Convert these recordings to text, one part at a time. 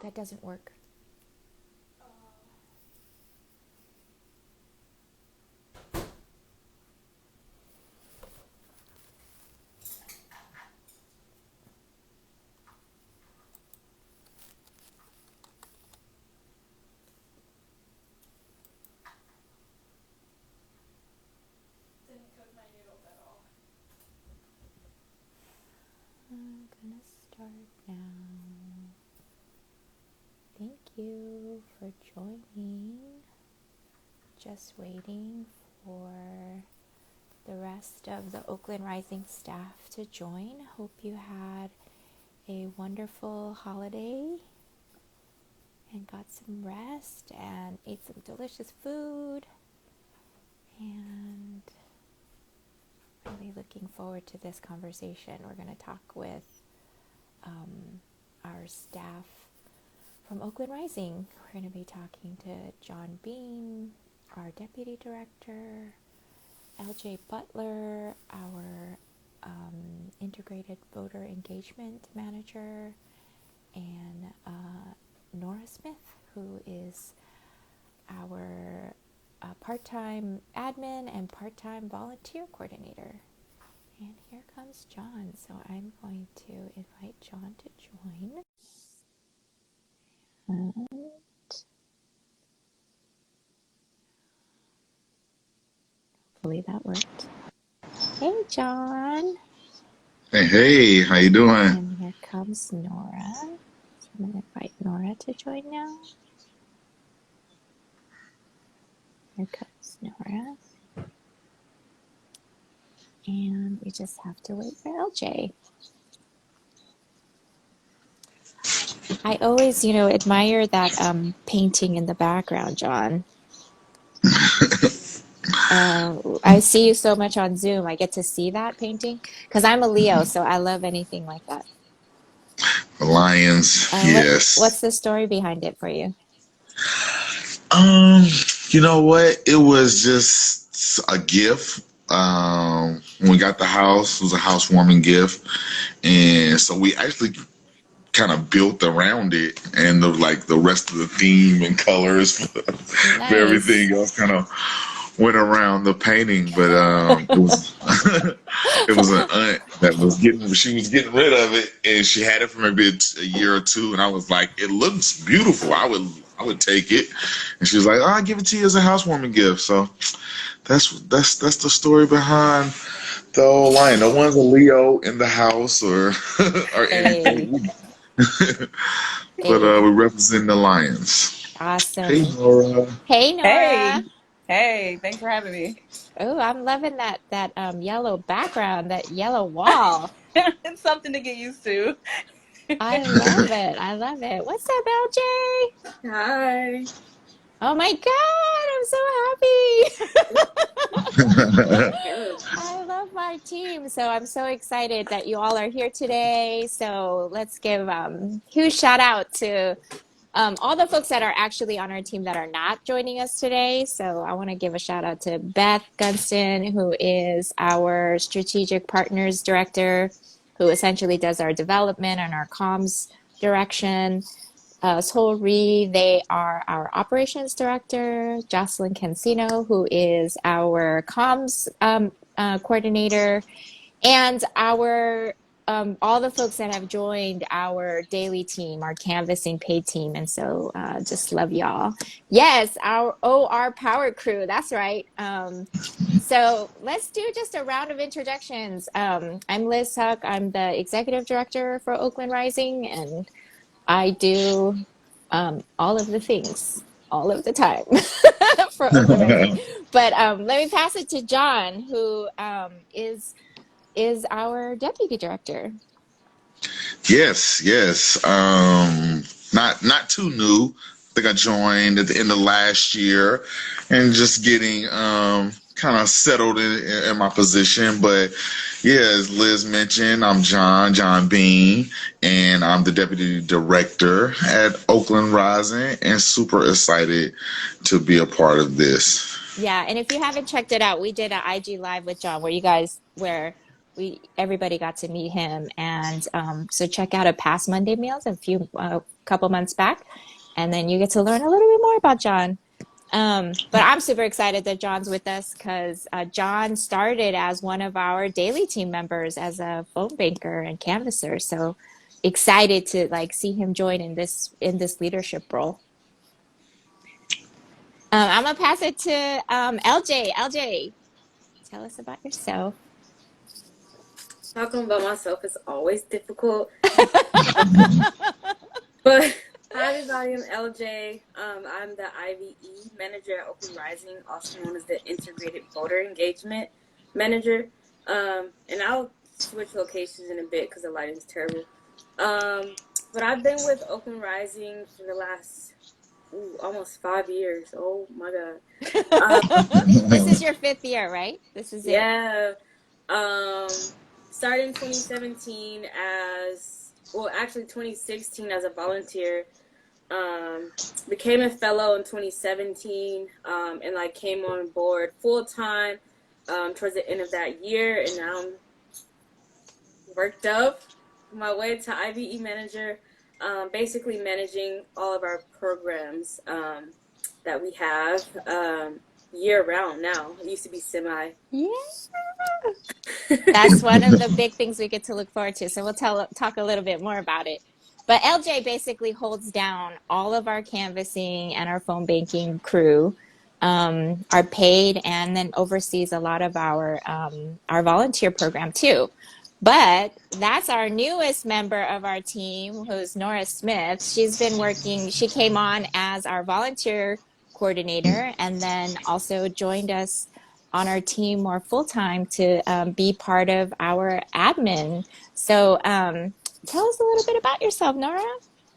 that doesn't work. I'm gonna start now. Thank you for joining. Just waiting for the rest of the Oakland Rising staff to join. Hope you had a wonderful holiday and got some rest and ate some delicious food, and really looking forward to this conversation. We're going to talk with our staff from Oakland Rising. We're going to be talking to Jon Bean, our deputy director, LJ Butler, our integrated voter engagement manager, and Nora Smith, who is our part-time admin and part-time volunteer coordinator. And here comes Jon, so I'm going to invite Jon to join. And hopefully that worked. Hey, Jon. Hey, how you doing? And here comes Nora. So I'm going to invite Nora to join now. Here comes Nora. And we just have to wait for LJ. I always, admire that painting in the background, Jon. I see you so much on Zoom. I get to see that painting because I'm a Leo, so I love anything like that. Lions, What's yes. the story behind it for you? You know what? It was just a gift. When we got the house, it was a housewarming gift. And so we actually kind of built around it, and the rest of the theme and colors for Nice. everything else kind of went around the painting. But it was it was an aunt that she was getting rid of it, and she had it for maybe a year or two, and I was like, it looks beautiful. I would take it. And she was like, oh, I'll give it to you as a housewarming gift. So that's the story behind the old lion. No one's a Leo in the house or Hey, anything. But hey, we represent the lions. Hey, awesome. Nora. Hey, Hey, Nora. hey, thanks for having me. Oh, I'm loving that yellow background, that yellow wall. It's something to get used to. I love it. I love it. What's up, LJ? Hi. Oh my God, I'm so happy. I love my team. So I'm so excited that you all are here today. So let's give huge shout out to all the folks that are actually on our team that are not joining us today. So I want to give a shout out to Beth Gunston, who is our strategic partners director, who essentially does our development and our comms direction. Sol Ree, they are our operations director. Jocelyn Cancino, who is our comms coordinator, and our all the folks that have joined our daily team, our canvassing paid team. And so just love y'all. Yes, our OR Power Crew. That's right. So let's do just a round of introductions. I'm Liz Huck. I'm the executive director for Oakland Rising, and I do all of the things all of the time for Oakland Rising. But let me pass it to Jon, who is our deputy director. Yes, yes. Not too new. I think I joined at the end of last year, and just getting kind of settled in my position. But yeah, as Liz mentioned, I'm Jon Bean, and I'm the deputy director at Oakland Rising, and super excited to be a part of this. Yeah, and if you haven't checked it out, we did an IG live with Jon where everybody got to meet him, and so check out a past Monday Meals a couple months back, and then you get to learn a little bit more about Jon. But I'm super excited that Jon's with us because Jon started as one of our daily team members as a phone banker and canvasser. So excited to like see him join in this leadership role. I'm gonna pass it to LJ. LJ, tell us about yourself. Talking about myself is always difficult. But hi everybody, I'm LJ. I'm the IVE Manager at Oakland Rising, also known as the Integrated Voter Engagement Manager. And I'll switch locations in a bit because the lighting's terrible. But I've been with Oakland Rising for the last almost 5 years. Oh my God. This is your 5th year, right? This is it. Yeah. Started in 2017 actually 2016 as a volunteer. Became a fellow in 2017, and like came on board full time towards the end of that year, and now I'm worked up my way to IVE Manager, basically managing all of our programs that we have year round now. It used to be semi. Yeah. That's one of the big things we get to look forward to. So we'll talk a little bit more about it. But LJ basically holds down all of our canvassing and our phone banking crew, are paid, and then oversees a lot of our volunteer program too. But that's our newest member of our team, who's Nora Smith. She's been working, she came on as our volunteer coordinator and then also joined us on our team more full-time to be part of our admin. So tell us a little bit about yourself, Nora.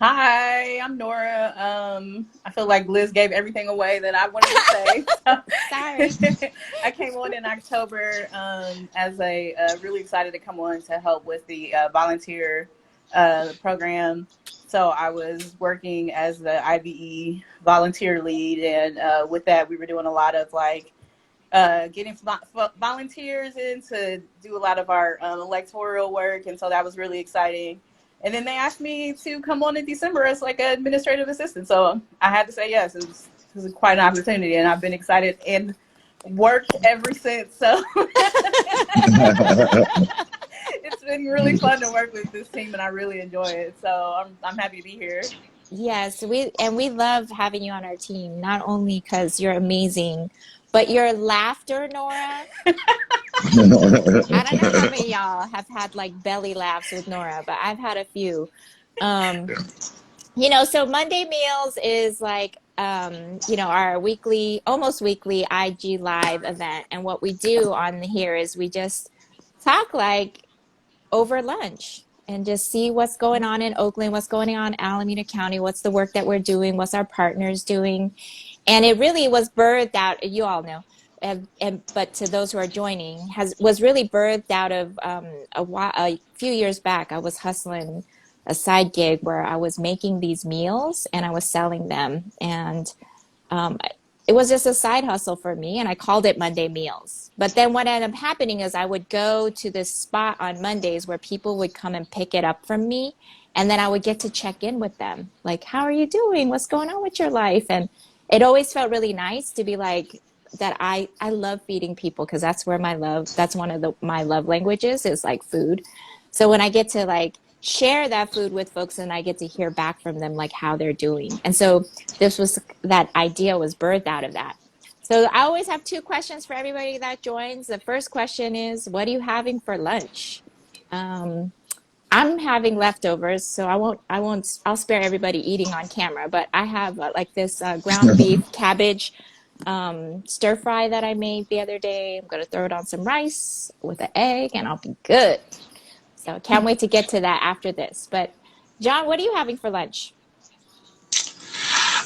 Hi, I'm Nora. I feel like Liz gave everything away that I wanted to say. Sorry. I came on in October as really excited to come on to help with the volunteer program. So I was working as the IVE volunteer lead, and with that, we were doing a lot of like getting volunteers in to do a lot of our electoral work, and so that was really exciting. And then they asked me to come on in December as like an administrative assistant, so I had to say yes. It was quite an opportunity, and I've been excited and worked ever since. So it's been really fun to work with this team, and I really enjoy it. So I'm happy to be here. Yes, we love having you on our team, not only because you're amazing, but your laughter, Nora. I don't know how many of y'all have had like belly laughs with Nora, but I've had a few. So Monday Meals is like, our almost weekly IG live event. And what we do on here is we just talk like over lunch and just see what's going on in Oakland, what's going on in Alameda County, what's the work that we're doing, what's our partners doing. And it really was birthed out, you all know, but to those who are joining, was really birthed out of a few years back. I was hustling a side gig where I was making these meals and I was selling them. And it was just a side hustle for me, and I called it Monday Meals. But then what ended up happening is I would go to this spot on Mondays where people would come and pick it up from me, and then I would get to check in with them. Like, how are you doing? What's going on with your life? And it always felt really nice to be like, that I love feeding people, because that's where that's one of my love languages is like food. So when I get to like share that food with folks and I get to hear back from them, like how they're doing. And so that idea was birthed out of that. So I always have 2 questions for everybody that joins. The first question is, what are you having for lunch? I'm having leftovers, so I'll spare everybody eating on camera, but I have like this ground beef cabbage stir fry that I made the other day. I'm going to throw it on some rice with an egg and I'll be good. So can't wait to get to that after this. But Jon, what are you having for lunch?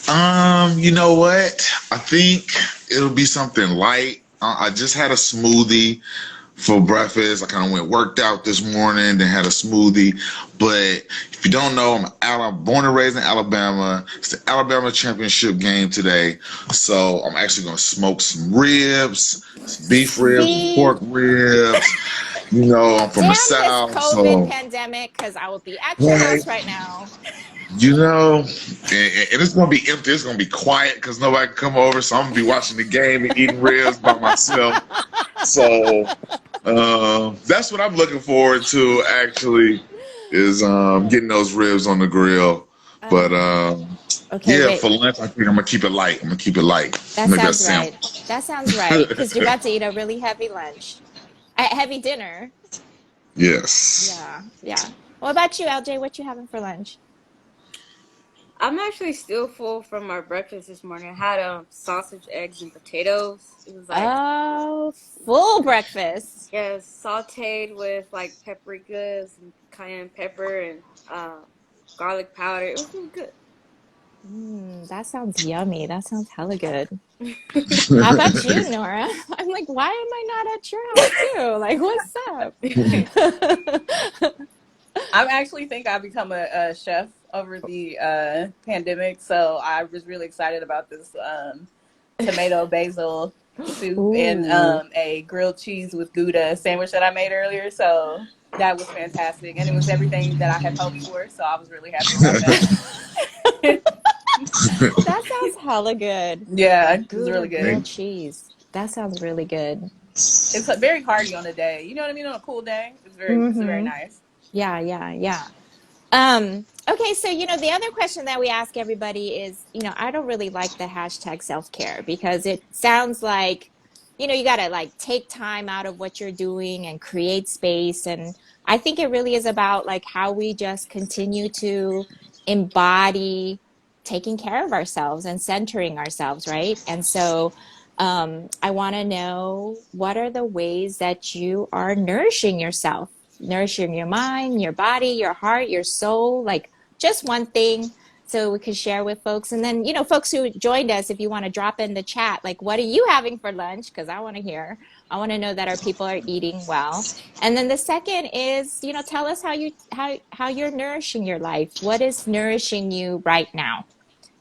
You know what? I think it'll be something light. I just had a smoothie for breakfast. I kind of worked out this morning, then had a smoothie. But if you don't know, I'm born and raised in Alabama. It's the Alabama championship game today. So I'm actually going to smoke some ribs, some beef ribs, pork ribs. I'm from the Damn this South, COVID so pandemic, because I will be at your right, house right now. and it's gonna be empty. It's gonna be quiet because nobody can come over. So I'm gonna be watching the game and eating ribs by myself. So that's what I'm looking forward to. Actually, is getting those ribs on the grill. But Okay, yeah, wait. for lunch, I think I'm gonna keep it light. I'm gonna keep it light. That Maybe a sounds right. sandwich. That sounds right. Because you're about to eat a really heavy lunch, a heavy dinner. Yes. Yeah, yeah. What about you, LJ? What you having for lunch? I'm actually still full from my breakfast this morning. I had sausage, eggs, and potatoes. It was like, Oh, full breakfast. yeah, sauteed with like paprikas and cayenne pepper and garlic powder. It was really good. That sounds yummy. That sounds hella good. How about you, Nora? I'm like, why am I not at your house too? Like, what's up? I actually think I become a chef over the pandemic, so I was really excited about this tomato basil soup and Ooh. a grilled cheese with Gouda sandwich that I made earlier. So that was fantastic, and it was everything that I had hoped for. So I was really happy about that. That sounds hella good. Yeah, it was Gouda really good. grilled cheese. That sounds really good. It's very hearty on a day. You know what I mean? On a cool day, it's very Mm-hmm. nice. Yeah, yeah, yeah. Okay, so the other question that we ask everybody is, I don't really like the hashtag self-care because it sounds like, you gotta like take time out of what you're doing and create space. And I think it really is about like how we just continue to embody taking care of ourselves and centering ourselves, right? And so I want to know what are the ways that you are nourishing yourself, nourishing your mind, your body, your heart, your soul, like just one thing so we could share with folks. And then, folks who joined us, if you want to drop in the chat, like, what are you having for lunch? Because I want to hear. I want to know that our people are eating well. And then the second is, tell us how you're nourishing your life. What is nourishing you right now?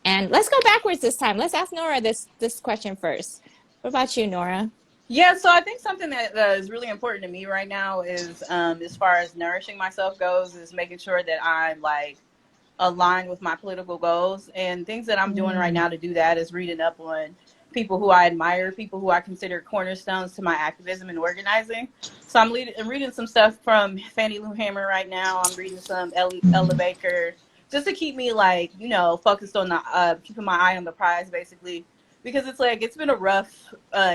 And let's go backwards this time. Let's ask Nora this question first. What about you, Nora? Yeah, so I think something that is really important to me right now is, as far as nourishing myself goes, is making sure that I'm like aligned with my political goals. And things that I'm doing right Mm, now to do that is reading up on people who I admire, people who I consider cornerstones to my activism and organizing. So I'm reading some stuff from Fannie Lou Hamer right now. I'm reading some Ella Baker, just to keep me like, focused on the keeping my eye on the prize, basically. Because it's like it's been a rough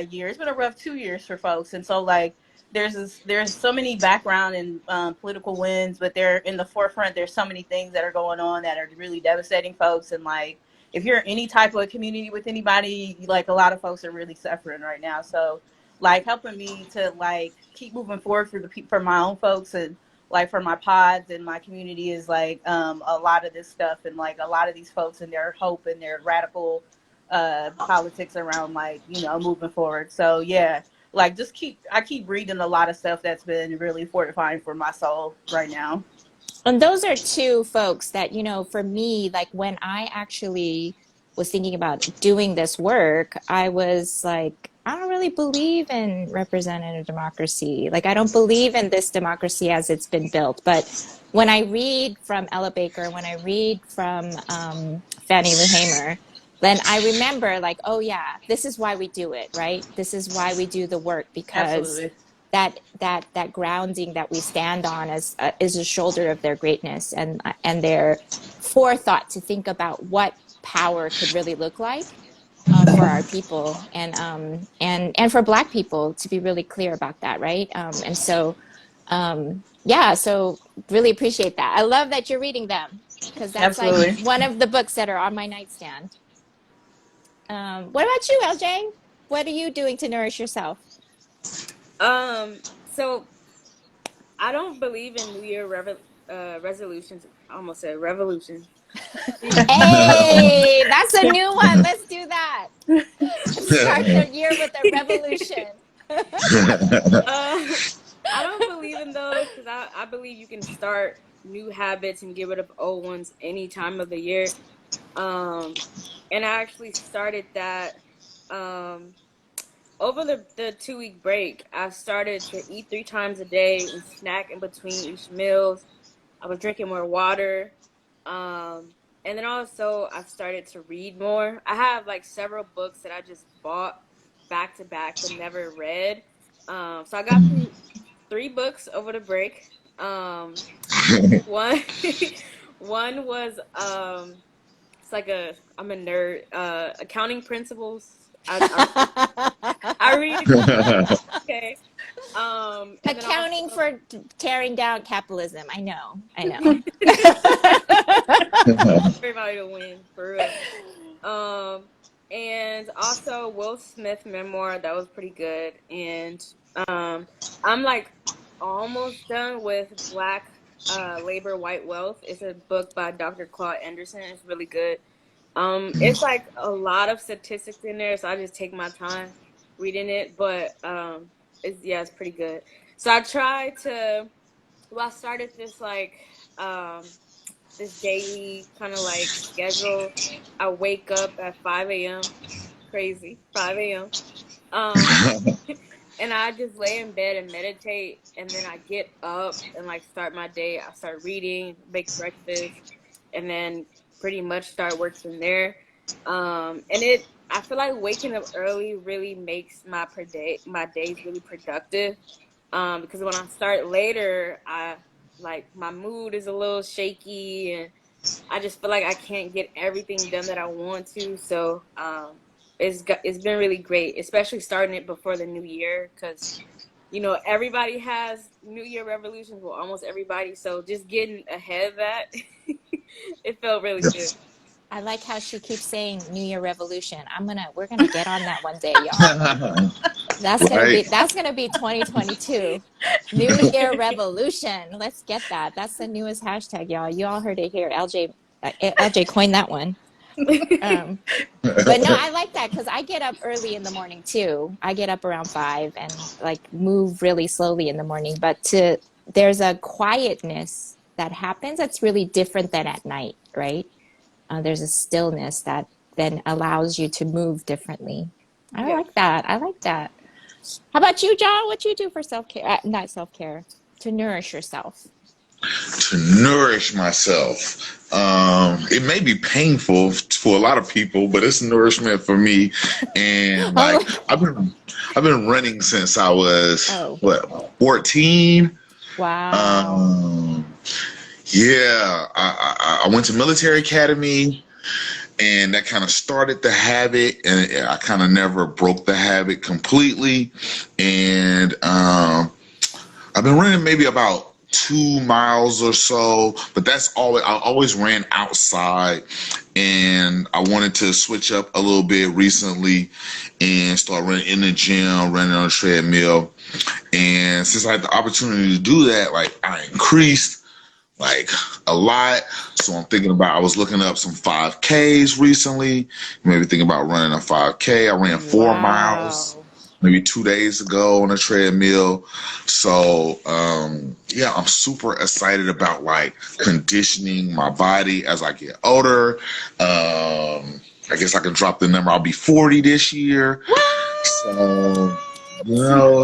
year. It's been a rough 2 years for folks, and so like there's so many background and political wins, but they're in the forefront. There's so many things that are going on that are really devastating folks, and like if you're in any type of community with anybody, like a lot of folks are really suffering right now. So like helping me to like keep moving forward for my own folks and like for my pods and my community is like a lot of this stuff and like a lot of these folks and their hope and their radical politics around like moving forward. So yeah, like I keep reading a lot of stuff that's been really fortifying for my soul right now. And those are two folks that, for me, like when I actually was thinking about doing this work, I was like, I don't really believe in representative democracy. Like, I don't believe in this democracy as it's been built. But when I read from Ella Baker, when I read from Fannie Lou Hamer, then I remember, like, oh, yeah, this is why we do it, right? This is why we do the work because Absolutely. that grounding that we stand on is a shoulder of their greatness and their forethought to think about what power could really look like for our people and for Black people to be really clear about that, right? And so yeah, so really appreciate that. I love that you're reading them because that's like Absolutely. one of the books that are on my nightstand. What about you, LJ? What are you doing to nourish yourself? So I don't believe in New Year resolutions. I almost said revolution. Hey, that's a new one. Let's do that. Start the year with a revolution. I don't believe in those because I believe you can start new habits and get rid of old ones any time of the year. And I actually started that um, over the 2 week break, I started to eat 3 times a day and snack in between each meals. I was drinking more water. And then also I started to read more. I have like several books that I just bought back to back but never read. So I got through 3 books over the break. One one was it's like I'm a nerd. Accounting principles. I read it. Okay. And then Accounting also for tearing down capitalism. I know. I know. everybody to win for real. And also Will Smith memoir, that was pretty good. And I'm like almost done with Black Labor, White Wealth. It's a book by Dr. Claude Anderson. It's really good. It's like a lot of statistics in there, so I just take my time reading it. But it's pretty good. So I tried to. Well, I started this like this daily kind of like schedule. I wake up at 5 a.m. Crazy, 5 a.m. Um, and I just lay in bed and meditate, and then I get up and like start my day. I start reading, make breakfast, and then pretty much start work from there. I feel like waking up early really makes my days really productive. Because when I start later, my mood is a little shaky, and I just feel like I can't get everything done that I want to. So it's been really great, especially starting it before the new year, because everybody has New Year resolutions. Well, almost everybody. So just getting ahead of that, it felt really good. I like how she keeps saying New Year Revolution. We're gonna get on that one day, y'all. That's gonna be 2022. New Year Revolution. Let's get that. That's the newest hashtag, y'all. You all heard it here. LJ coined that one. But no, I like that because I get up early in the morning too. I get up around 5 and like move really slowly in the morning. But there's a quietness that happens that's really different than at night, right? There's a stillness that then allows you to move differently. I like that. I like that. How about you, John? What you do for self-care? Not self-care, to nourish yourself. To nourish myself. It may be painful for a lot of people, but it's nourishment for me. And like I've been running since I was 14. Wow. Yeah, I went to military academy, and that kind of started the habit, and I kind of never broke the habit completely. And I've been running maybe about 2 miles or so, but I always ran outside, and I wanted to switch up a little bit recently and start running in the gym, running on a treadmill. And since I had the opportunity to do that, like I increased like a lot. So I was looking up some 5Ks recently, maybe thinking about running a 5K. I ran 4 miles maybe 2 days ago on a treadmill. So I'm super excited about like conditioning my body as I get older. I guess I can drop the number. I'll be 40 this year.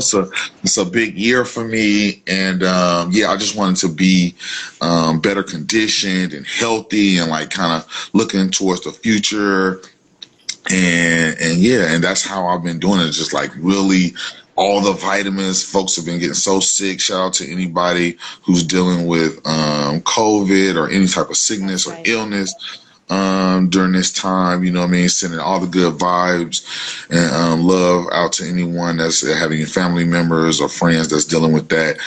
So it's a big year for me, and I just wanted to be better conditioned and healthy, and like kind of looking towards the future, and that's how I've been doing it. Just like really all the vitamins. Folks have been getting so sick. Shout out to anybody who's dealing with COVID or any type of sickness or illness during this time, sending all the good vibes and love out to anyone that's having family members or friends that's dealing with that.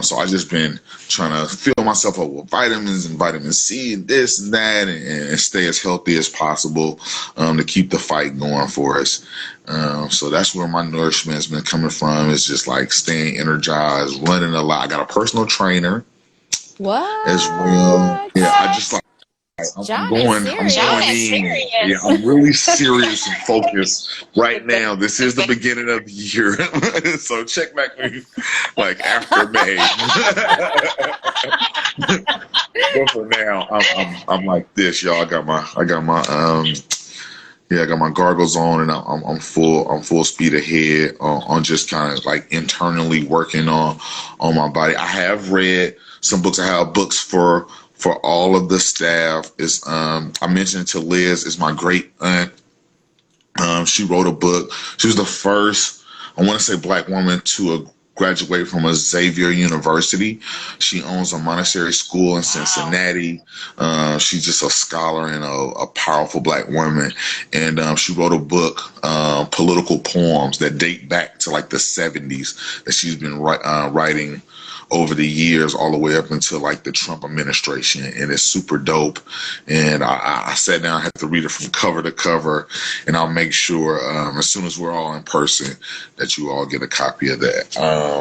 So I just been trying to fill myself up with vitamins and vitamin C and this and that, and stay as healthy as possible to keep the fight going for us. So that's where my nourishment has been coming from. It's just like staying energized, running a lot. I got a personal trainer as well. Yeah, I just like. I'm going in. Yeah, I'm really serious and focused right now. This is the beginning of the year, so check back with me like after May. But for now, I'm like this, y'all. I got my Yeah, I got my gargles on, and I'm full speed ahead on just kind of like internally working on my body. I have read some books. I have books for all of the staff. Is I mentioned to Liz, is my great aunt. She wrote a book. She was the first, I want to say, Black woman to graduate from a Xavier University. She owns a Montessori school in Cincinnati. She's just a scholar and a powerful Black woman. And she wrote a book, political poems that date back to like the 70s that she's been writing over the years, all the way up until like the Trump administration, and it's super dope. And I sat down, I had to read it from cover to cover, and I'll make sure as soon as we're all in person that you all get a copy of that.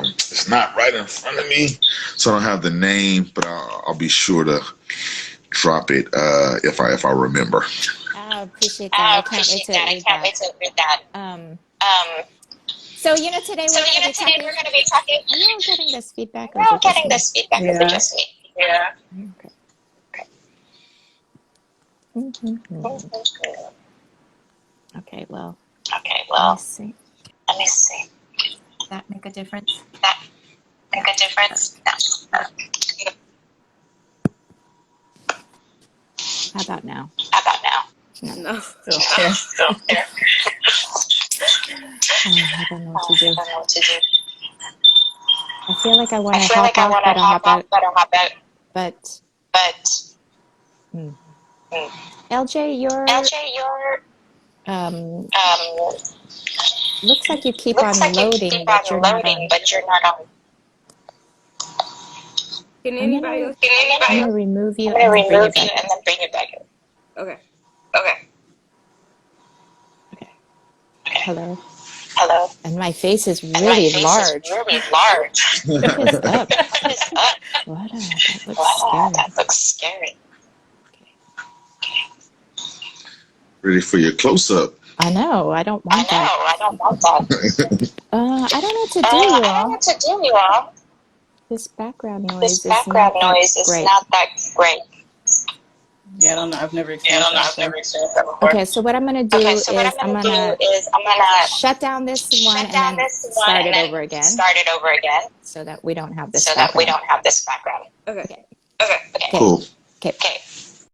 It's not right in front of me, so I don't have the name, but I'll be sure to drop it if I remember. I appreciate that. I can't wait to read that. So, today we're going to be talking. Are you all getting this feedback? Or is it just me? Yeah. Okay. Okay, well. Let me see. Does that make a difference? No. How about now? No. Still there. I don't know what to do. I feel like I want to hop out, but LJ, you're looks like you keep on loading, but you're not on. Can anybody else? I'm going to remove you and then bring it back. Okay. Hello. And my face is really large. What is up? What? That looks scary. Ready for your close-up. I know. I don't want that. I don't know what to do, you all. This background noise is not that great. Yeah, I don't know. I've never experienced that before. Okay, so what I'm going to do is I'm going to shut down this one and then start it over again. So that we don't have this background. Okay. Cool. Okay.